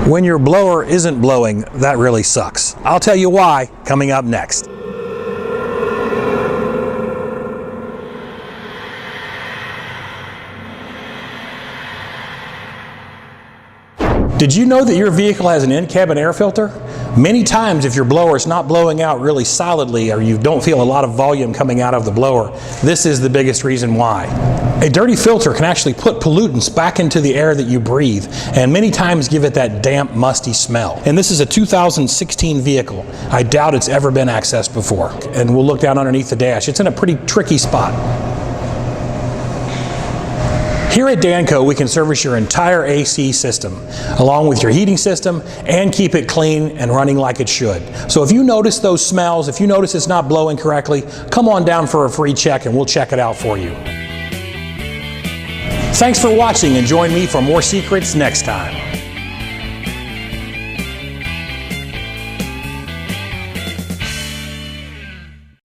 When your blower isn't blowing, that really sucks. I'll tell you why coming up next. Did you know that your vehicle has an in-cabin air filter? Many times if your blower is not blowing out really solidly or you don't feel a lot of volume coming out of the blower, this is the biggest reason why. A dirty filter can actually put pollutants back into the air that you breathe and many times give it that damp, musty smell. And this is a 2016 vehicle. I doubt it's ever been accessed before. And we'll look down underneath the dash. It's in a pretty tricky spot. Here at Danco, we can service your entire AC system, along with your heating system, and keep it clean and running like it should. So if you notice those smells, if you notice it's not blowing correctly, come on down for a free check and we'll check it out for you. Thanks for watching and join me for more secrets next time.